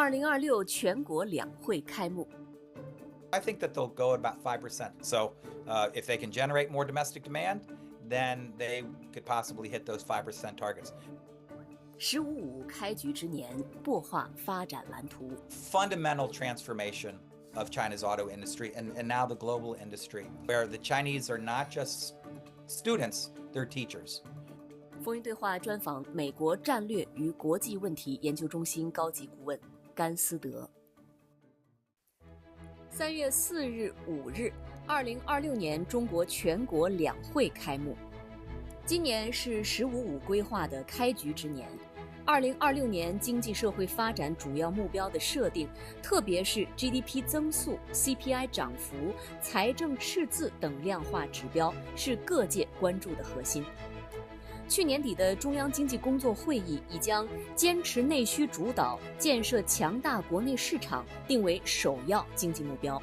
2026全国两会开幕。I think that they'll go at about 5%. So if they can generate more domestic demand, then they could possibly hit those 5% targets. “15.5”开局之年，擘画发展蓝图。Fundamental transformation of China's auto industry and now the global industry, where the Chinese are not just students, they're teachers. 风云对话专访美国战略与国际问题研究中心高级顾问甘思德。3月4日、5日，2026年中国全国两会开幕。今年是“15.5”规划的开局之年，2026年经济社会发展主要目标的设定，特别是 GDP 增速、CPI 涨幅、财政赤字等量化指标，是各界关注的核心。去年底的中央经济工作会议已将坚持内需主导、建设强大国内市场定为首要经济目标。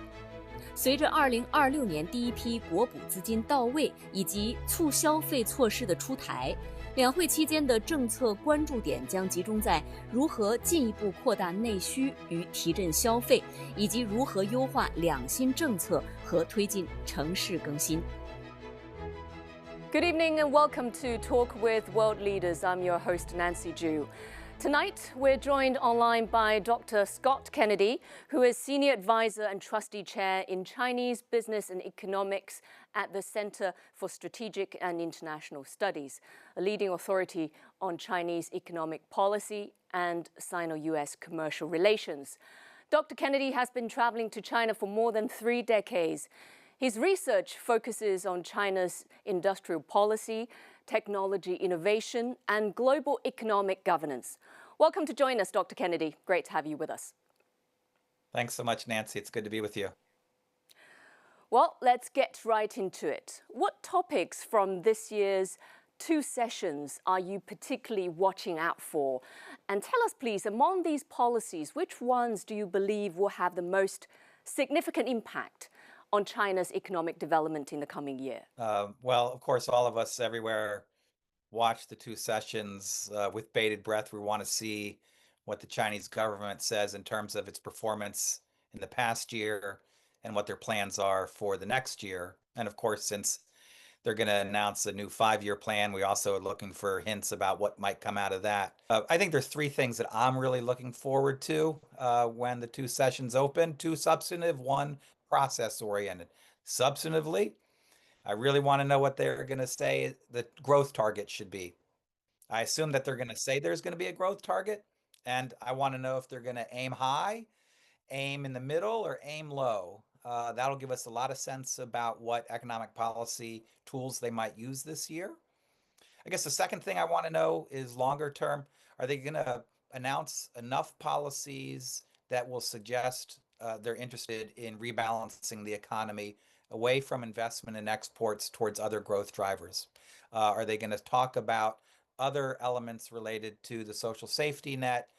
随着2026年第一批国补资金到位以及促消费措施的出台，两会期间的政策关注点将集中在如何进一步扩大内需与提振消费，以及如何优化两新政策和推进城市更新。Good evening and welcome to Talk with World Leaders. I'm your host, Nancy Zhu. Tonight, we're joined online by Dr. Scott Kennedy, who is Senior Advisor and Trustee Chair in Chinese Business and Economics at the Center for Strategic and International Studies, a leading authority on Chinese economic policy and Sino-US commercial relations. Dr. Kennedy has been traveling to China for more than 3 decades. His research focuses on China's industrial policy, technology innovation, and global economic governance. Welcome to join us, Dr. Kennedy. Great to have you with us. Thanks so much, Nancy. It's good to be with you. Well, let's get right into it. What topics from this year's 2 sessions are you particularly watching out for? And tell us, please, among these policies, which ones do you believe will have the most significant impact on China's economic development in the coming year? Well, of course, all of us everywhere watch the 2 sessions with bated breath. We want to see what the Chinese government says in terms of its performance in the past year and what their plans are for the next year. And of course, since they're going to announce a new 5-year plan, we also are looking for hints about what might come out of that. I think there's 3 things that I'm really looking forward to when the 2 sessions open. 2 substantive, 1 process-oriented. Substantively, I really want to know what they're going to say the growth target should be. I assume that they're going to say there's going to be a growth target, and I want to know if they're going to aim high, aim in the middle, or aim low. That'll give us a lot of sense about what economic policy tools they might use this year. I guess the second thing I want to know is longer term, are they going to announce enough policies that will suggest they're interested in rebalancing the economy away from investment and exports towards other growth drivers? Are they going to talk about other elements related to the social safety net,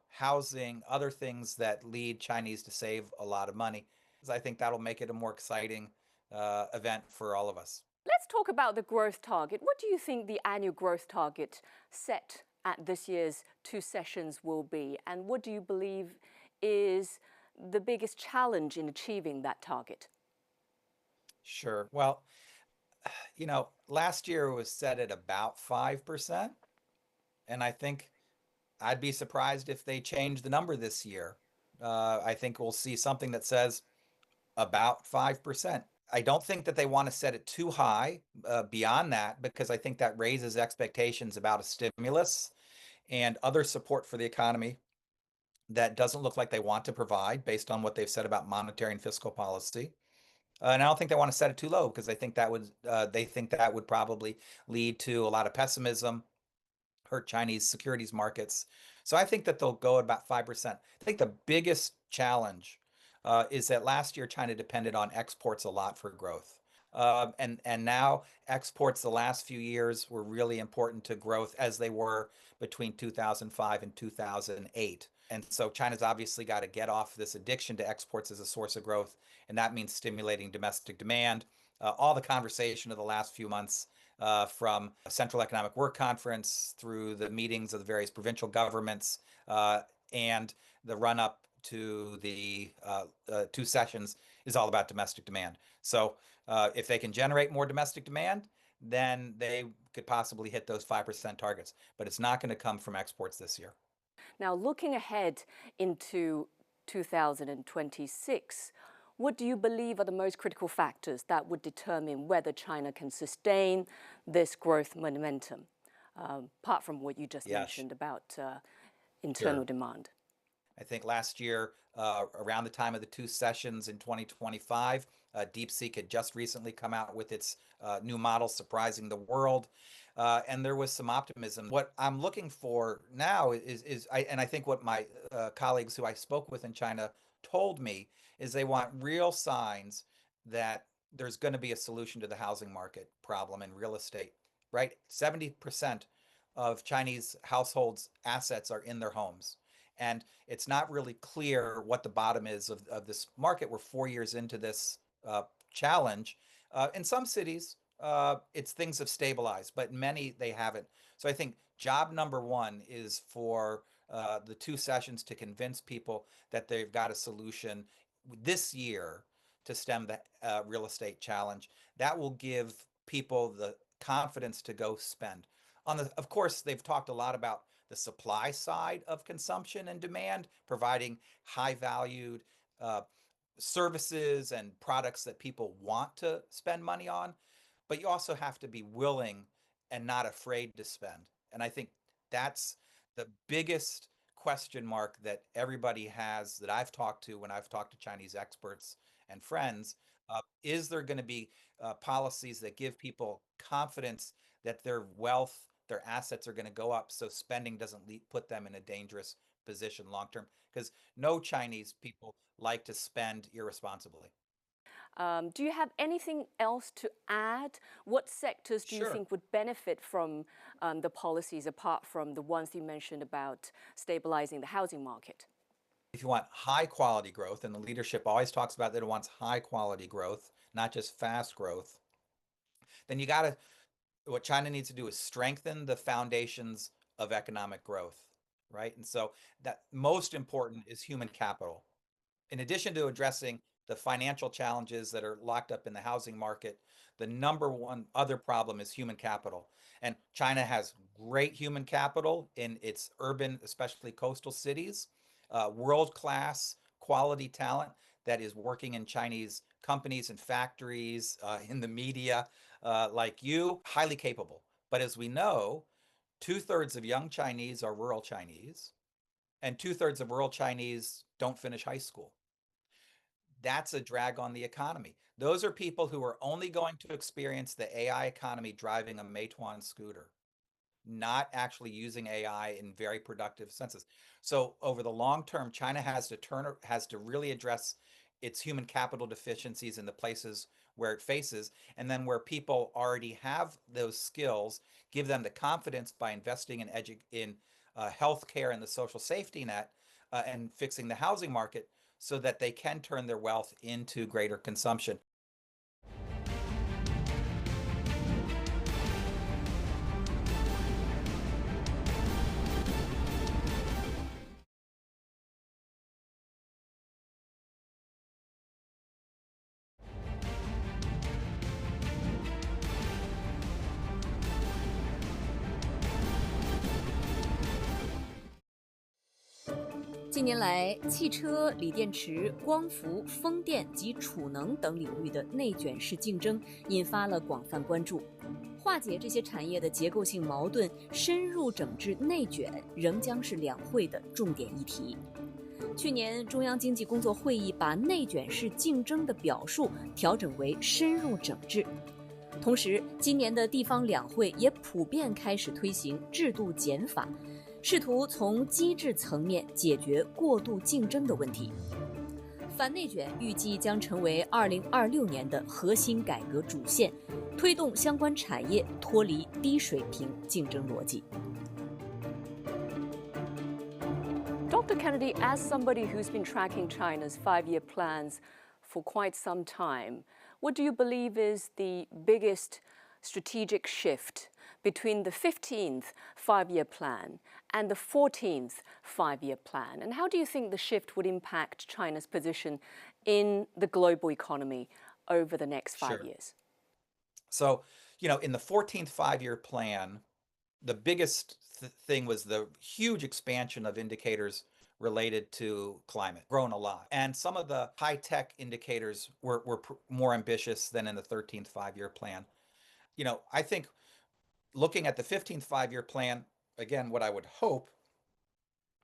housing, other things that lead Chinese to save a lot of money? I think that'll make it a more exciting event for all of us. Let's talk about the growth target. What do you think the annual growth target set at this year's 2 sessions will be? And what do you believe is the biggest challenge in achieving that target? Sure. Well, last year was set at about 5%. And I think I'd be surprised if they change the number this year. I think we'll see something that says about 5%. I don't think that they want to set it too high beyond that, because I think that raises expectations about a stimulus and other support for the economy that doesn't look like they want to provide based on what they've said about monetary and fiscal policy. And I don't think they want to set it too low, because they think that would probably lead to a lot of pessimism, hurt Chinese securities markets. So I think that they'll go at about 5%. I think the biggest challenge is that last year China depended on exports a lot for growth. And now exports the last few years were really important to growth, as they were between 2005 and 2008. And so China's obviously got to get off this addiction to exports as a source of growth, and that means stimulating domestic demand. All the conversation of the last few months, from a Central Economic Work Conference through the meetings of the various provincial governments, and the run-up to the two sessions is all about domestic demand. So if they can generate more domestic demand, then they could possibly hit those 5% targets. But it's not going to come from exports this year. Now, looking ahead into 2026, what do you believe are the most critical factors that would determine whether China can sustain this growth momentum, apart from what you just mentioned about internal demand? I think last year, around the time of the two sessions in 2025, DeepSeek had just recently come out with its new model, surprising the world. And there was some optimism. What I'm looking for now and I think what my colleagues who I spoke with in China told me is they want real signs that there's going to be a solution to the housing market problem in real estate, right? 70% of Chinese households' assets are in their homes. And it's not really clear what the bottom is of this market. We're 4 years into this challenge. In some cities, things have stabilized, but in many they haven't. So I think job number one is for the two sessions to convince people that they've got a solution this year to stem the real estate challenge. That will give people the confidence to go spend. Of course, they've talked a lot about the supply side of consumption and demand, providing high-valued services and products that people want to spend money on. But you also have to be willing and not afraid to spend. And I think that's the biggest question mark that everybody has that I've talked to when I've talked to Chinese experts and friends. Is there going to be policies that give people confidence that their wealth, their assets are going to go up so spending doesn't put them in a dangerous position long term? Because no Chinese people like to spend irresponsibly. Do you have anything else to add? What sectors do you think would benefit from the policies apart from the ones you mentioned about stabilizing the housing market? If you want high quality growth, and the leadership always talks about that it wants high quality growth, not just fast growth, then what China needs to do is strengthen the foundations of economic growth, right? And so that most important is human capital. In addition to addressing the financial challenges that are locked up in the housing market, the number one other problem is human capital. And China has great human capital in its urban, especially coastal cities, world-class quality talent that is working in Chinese companies and factories, in the media, like you, highly capable. But as we know, 2/3 of young Chinese are rural Chinese, and 2/3 of rural Chinese don't finish high school. That's a drag on the economy. Those are people who are only going to experience the AI economy driving a Meituan scooter, not actually using AI in very productive senses. So over the long term, China has to really address its human capital deficiencies in the places where it faces, and then where people already have those skills, give them the confidence by investing in healthcare and the social safety net, and fixing the housing market so that they can turn their wealth into greater consumption.近年来，汽车、锂电池、光伏、风电及储能等领域的内卷式竞争引发了广泛关注。化解这些产业的结构性矛盾，深入整治内卷，仍将是两会的重点议题。去年，中央经济工作会议把内卷式竞争的表述调整为深入整治。同时，今年的地方两会也普遍开始推行制度减法，试图从机制层面解决过度竞争的问题。反内卷预计将成为2026年的核心改革主线，推动相关产业脱离低水平竞争逻辑。Dr. Kennedy, as somebody who's been tracking China's 5-year plans for quite some time, what do you believe is the biggest strategic shift between the 15th five-year plan and the 14th five-year plan? And how do you think the shift would impact China's position in the global economy over the next 5 years? So, in the 14th five-year plan, the biggest thing was the huge expansion of indicators related to climate, grown a lot. And some of the high-tech indicators were more ambitious than in the 13th five-year plan. I think looking at the 15th five-year plan, again, what I would hope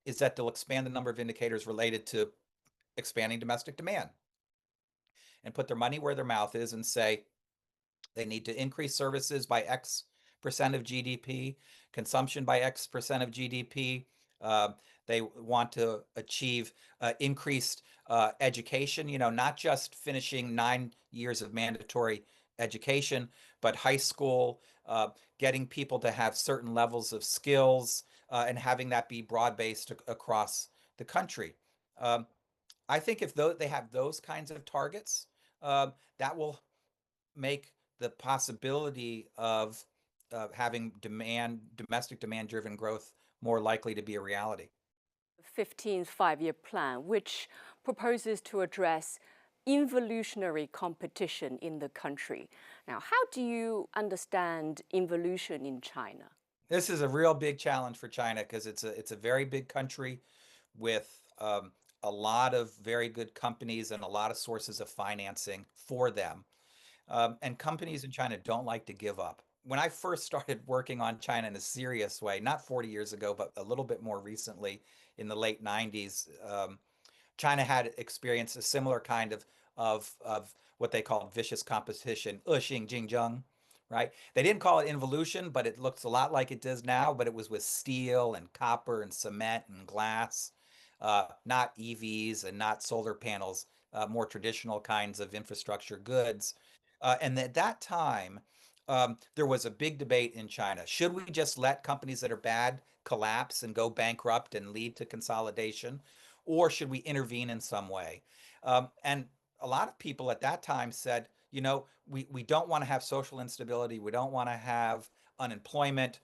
is that they'll expand the number of indicators related to expanding domestic demand and put their money where their mouth is and say they need to increase services by X percent of GDP, consumption by X percent of GDP. They want to achieve increased education, not just finishing 9 years of mandatory education, but high school, getting people to have certain levels of skills and having that be broad-based across the country. I think if they have those kinds of targets, that will make the possibility of having domestic demand-driven growth more likely to be a reality. The 15th five-year plan, which proposes to address involutionary competition in the country. Now, how do you understand involution in China? This is a real big challenge for China because it's a very big country with a lot of very good companies and a lot of sources of financing for them. And companies in China don't like to give up. When I first started working on China in a serious way, not 40 years ago, but a little bit more recently in the late 90s, China had experienced a similar kind of what they called vicious competition, 恶性竞争, right? They didn't call it involution, but it looks a lot like it does now, but it was with steel and copper and cement and glass, not EVs and not solar panels, more traditional kinds of infrastructure goods. And at that time, there was a big debate in China. Should we just let companies that are bad collapse and go bankrupt and lead to consolidation? Or should we intervene in some way? And a lot of people at that time said, we don't want to have social instability. We don't want to have unemployment.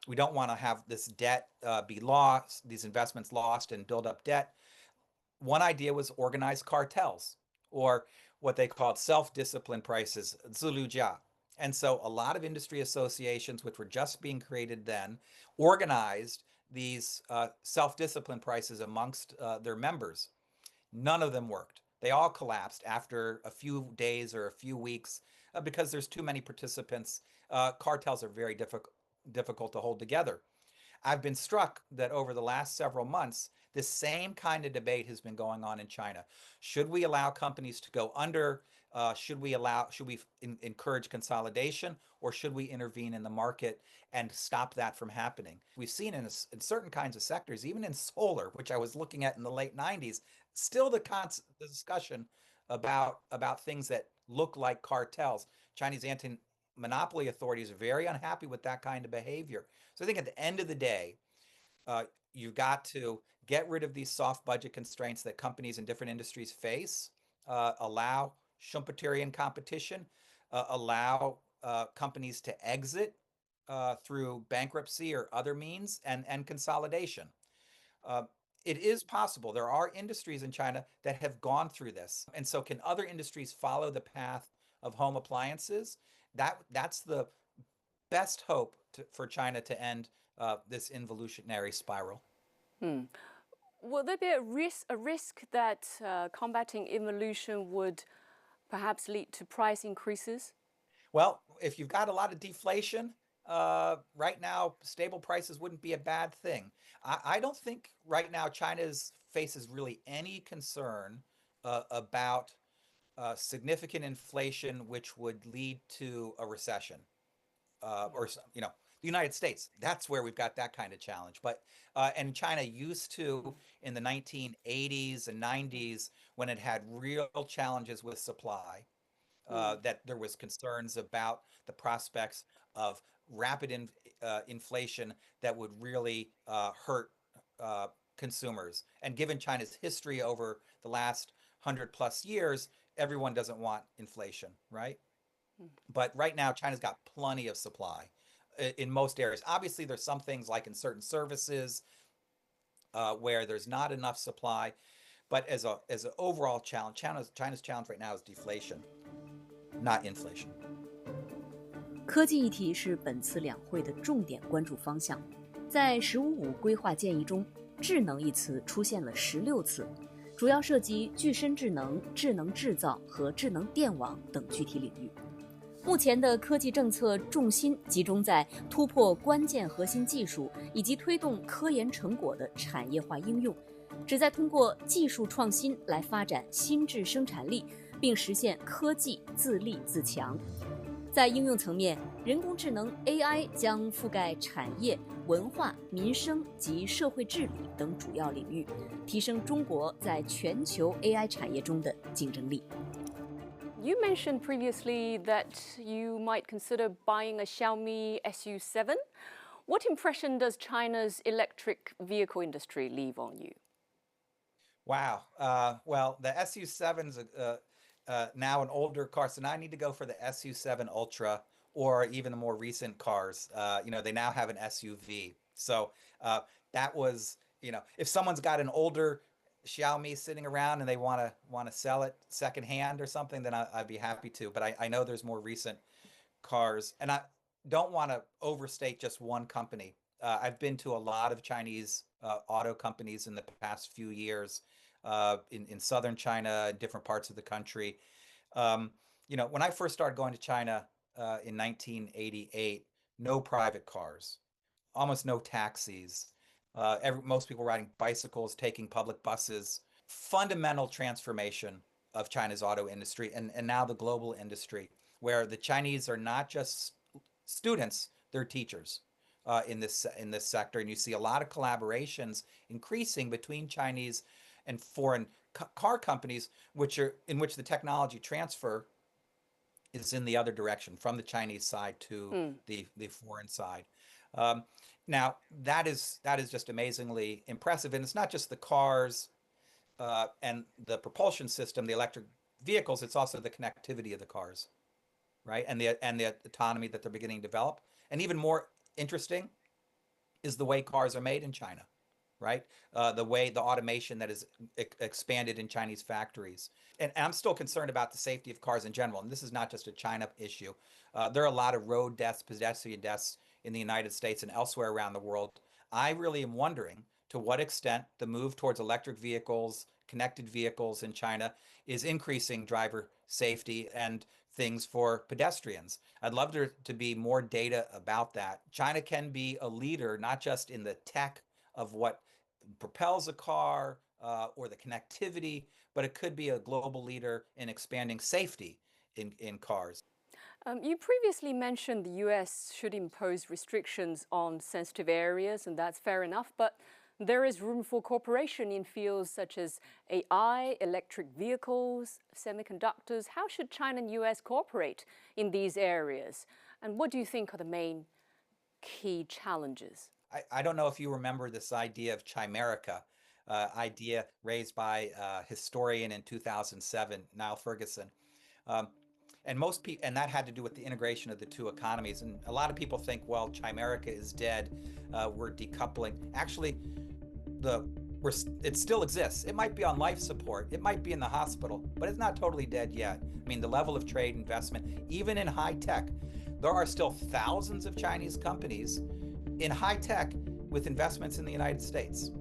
We don't want to have this debt be lost, these investments lost and build up debt. One idea was organized cartels, or what they called self-discipline prices, 自律价. And so a lot of industry associations, which were just being created then, organized these self-discipline prices amongst their members. None of them worked. They all collapsed after a few days or a few weeks because there's too many participants. Cartels are very difficult to hold together. I've been struck that over the last several months, this same kind of debate has been going on in China. Should we allow companies to go under? Should we encourage consolidation, or should we intervene in the market and stop that from happening? We've seen in certain kinds of sectors, even in solar, which I was looking at in the late 90s, still the discussion about things that look like cartels. Chinese anti-monopoly authorities are very unhappy with that kind of behavior. So I think at the end of the day, you've got to get rid of these soft budget constraints that companies in different industries face, allow Schumpeterian competition, allow companies to exit through bankruptcy or other means, and consolidation. It is possible. There are industries in China that have gone through this. And so can other industries follow the path of home appliances? That's the best hope for China to end this involutionary spiral. Will there be a risk that combating involution would perhaps lead to price increases? Well, if you've got a lot of deflation, right now, stable prices wouldn't be a bad thing. I don't think right now China faces really any concern about significant inflation, which would lead to a recession. Or the United States, that's where we've got that kind of challenge. But and China used to, in the 1980s and 90s, when it had real challenges with supply, that there was concerns about the prospects of rapid inflation that would really hurt consumers. And given China's history over the last 100+ years, everyone doesn't want inflation, right? But right now, China's got plenty of supply in most areas. Obviously, there's some things like in certain services where there's not enough supply. But as an overall challenge, China's challenge right now is deflation, not inflation. 科技议题是本次两会的重点关注方向。在“15+5”规划建议中，智能一词出现了16次，主要涉及具身智能、智能制造和智能电网等具体领域。目前的科技政策重心集中在突破关键核心技术以及推动科研成果的产业化应用，旨在通过技术创新来发展新质生产力，并实现科技自立自强。在应用层面，人工智能 AI 将覆盖产业、文化、民生及社会治理等主要领域，提升中国在全球 AI 产业中的竞争力。You mentioned previously that you might consider buying a Xiaomi SU7. What impression does China's electric vehicle industry leave on you? Wow. Well, the SU7's now an older car, so now I need to go for the SU7 Ultra or even the more recent cars. They now have an SUV. So that was, if someone's got an older Xiaomi sitting around and they want to sell it secondhand or something, then I'd be happy to. But I know there's more recent cars, and I don't want to overstate just one company. I've been to a lot of Chinese auto companies in the past few years in southern China, different parts of the country. When I first started going to China in 1988, no private cars, almost no taxis. Most people riding bicycles, taking public buses. Fundamental transformation of China's auto industry and now the global industry, where the Chinese are not just students, they're teachers in this sector. And you see a lot of collaborations increasing between Chinese and foreign car companies, in which the technology transfer is in the other direction, from the Chinese side to the foreign side. Now, that is just amazingly impressive. And it's not just the cars and the propulsion system, the electric vehicles, it's also the connectivity of the cars, right? And the autonomy that they're beginning to develop. And even more interesting is the way cars are made in China, right? The automation that is expanded in Chinese factories. And I'm still concerned about the safety of cars in general. And this is not just a China issue. There are a lot of road deaths, pedestrian deaths in the United States and elsewhere around the world. I really am wondering to what extent the move towards electric vehicles, connected vehicles in China is increasing driver safety and things for pedestrians. I'd love there to be more data about that. China can be a leader, not just in the tech of what propels a car or the connectivity, but it could be a global leader in expanding safety in cars. You previously mentioned the US should impose restrictions on sensitive areas, and that's fair enough, but there is room for cooperation in fields such as AI, electric vehicles, semiconductors. How should China and US cooperate in these areas? And what do you think are the main key challenges? I don't know if you remember this idea of Chimerica, idea raised by a historian in 2007, Niall Ferguson. And that had to do with the integration of the two economies. And a lot of people think, well, Chimerica is dead. We're decoupling. Actually, it still exists. It might be on life support. It might be in the hospital, but it's not totally dead yet. I mean, the level of trade investment, even in high tech, there are still thousands of Chinese companies in high tech with investments in the United States.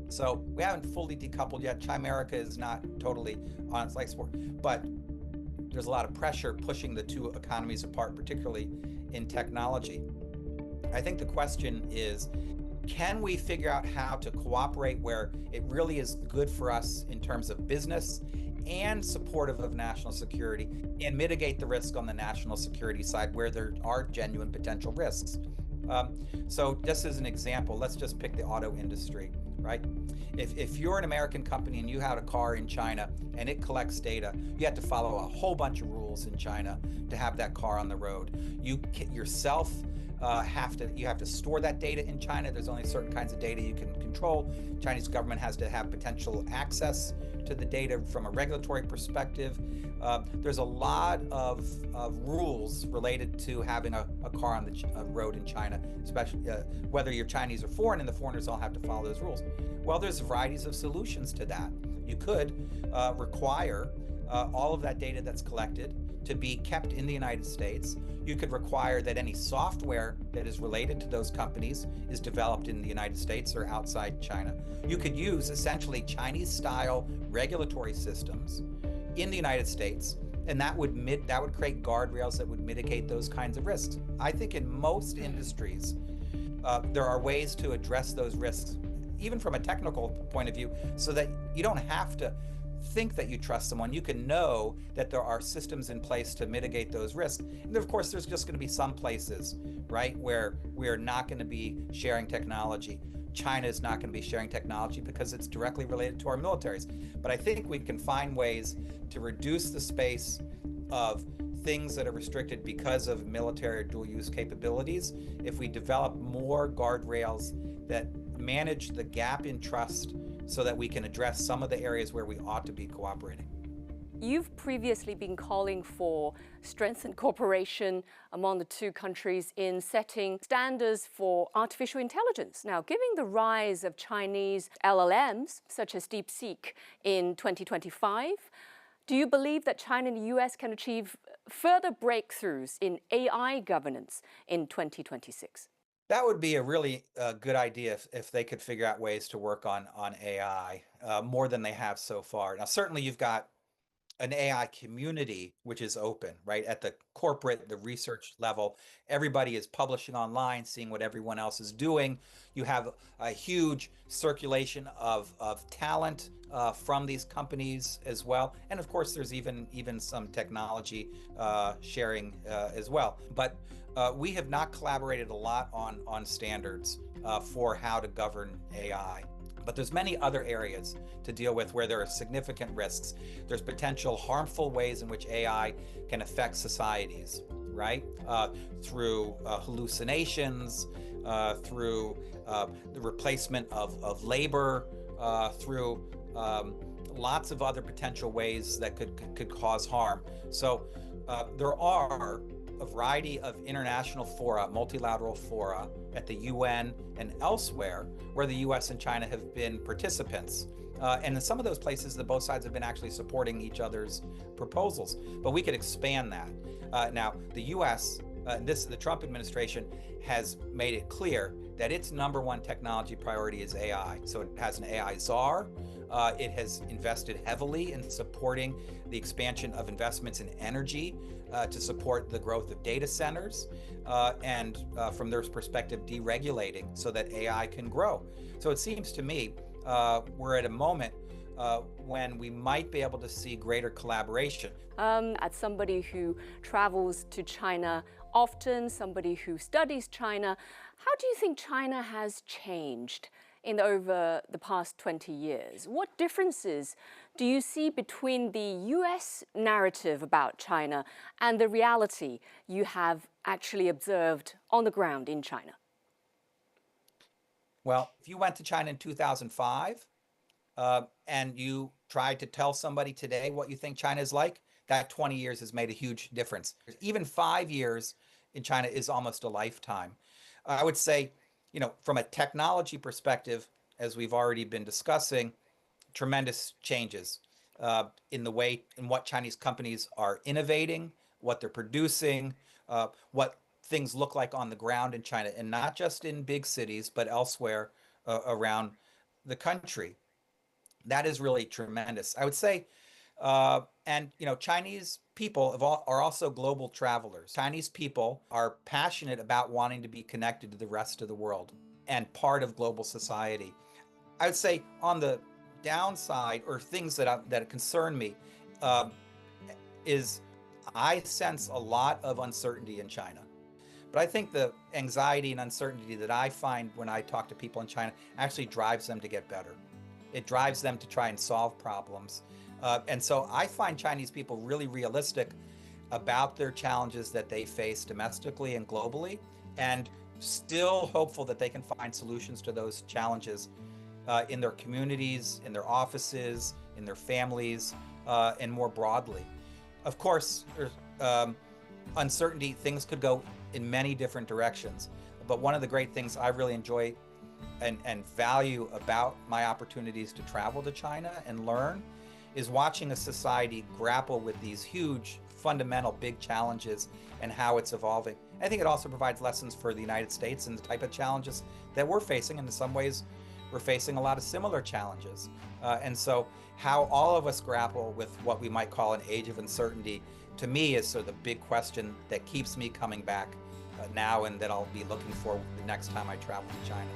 So we haven't fully decoupled yet. Chimerica is not totally on its life support, but there's a lot of pressure pushing the two economies apart, particularly in technology. I think the question is, can we figure out how to cooperate where it really is good for us in terms of business and supportive of national security, and mitigate the risk on the national security side where there are genuine potential risks? So just as an example, let's just pick the auto industry, right? If you're an American company and you have a car in China and it collects data, you have to follow a whole bunch of rules in China to have that car on the road. You yourself you have to store that data in China. There's only certain kinds of data you can control. Chinese government has to have potential access to the data from a regulatory perspective. There's a lot of rules related to having a car on the road in China, especially whether you're Chinese or foreign, and the foreigners all have to follow those rules. Well, there's varieties of solutions to that. You could require all of that data that's collected to be kept in the United States. You could require that any software that is related to those companies is developed in the United States or outside China. You could use essentially Chinese-style regulatory systems in the United States, and that would create guardrails that would mitigate those kinds of risks. I think in most industries, there are ways to address those risks, even from a technical point of view, so that you don't have to think that you trust someone. You can know that there are systems in place to mitigate those risks. And of course, there's just going to be some places, right, where we are not going to be sharing technology. China is not going to be sharing technology because it's directly related to our militaries. But I think we can find ways to reduce the space of things that are restricted because of military or dual-use capabilities if we develop more guardrails that manage the gap in trust so that we can address some of the areas where we ought to be cooperating. You've previously been calling for strengthened cooperation among the two countries in setting standards for artificial intelligence. Now, given the rise of Chinese LLMs, such as DeepSeek, in 2025, do you believe that China and the US can achieve further breakthroughs in AI governance in 2026? That would be a really good idea if they could figure out ways to work on AI more than they have so far. Now, certainly you've got an AI community which is open, right? At the corporate, the research level, everybody is publishing online, seeing what everyone else is doing. You have a huge circulation of talent from these companies as well. And of course, there's even some technology sharing as well. But we have not collaborated a lot on standards for how to govern AI. But there's many other areas to deal with where there are significant risks. There's potential harmful ways in which AI can affect societies, right? Through hallucinations, through the replacement of labor, through lots of other potential ways that could cause harm. So there are a variety of international fora, multilateral fora at the UN and elsewhere where the US and China have been participants. And in some of those places, both sides have been actually supporting each other's proposals. But we could expand that. Now, the US, the Trump administration has made it clear that its #1 technology priority is AI. So it has an AI czar. It has invested heavily in supporting the expansion of investments in energy to support the growth of data centers and from their perspective, deregulating so that AI can grow. So it seems to me we're at a moment when we might be able to see greater collaboration. As somebody who travels to China often, somebody who studies China, how do you think China has changed over the past 20 years? What differences do you see between the US narrative about China and the reality you have actually observed on the ground in China? Well, if you went to China in 2005 and you tried to tell somebody today what you think China is like, that 20 years has made a huge difference. Even 5 years in China is almost a lifetime. I would say, from a technology perspective, as we've already been discussing, tremendous changes in what Chinese companies are innovating, what they're producing, what things look like on the ground in China, and not just in big cities, but elsewhere around the country. That is really tremendous. I would say, and Chinese people are also global travelers. Chinese people are passionate about wanting to be connected to the rest of the world and part of global society. I would say on the downside, or things that concern me, is I sense a lot of uncertainty in China. But I think the anxiety and uncertainty that I find when I talk to people in China actually drives them to get better. It drives them to try and solve problems. And so I find Chinese people really realistic about their challenges that they face domestically and globally, and still hopeful that they can find solutions to those challenges in their communities, in their offices, in their families, and more broadly. Of course, there's uncertainty. Things could go in many different directions. But one of the great things I really enjoy and value about my opportunities to travel to China and learn is watching a society grapple with these huge, fundamental, big challenges and how it's evolving. I think it also provides lessons for the United States and the type of challenges that we're facing. And in some ways, we're facing a lot of similar challenges. And so how all of us grapple with what we might call an age of uncertainty, to me, is sort of the big question that keeps me coming back now and that I'll be looking for the next time I travel to China.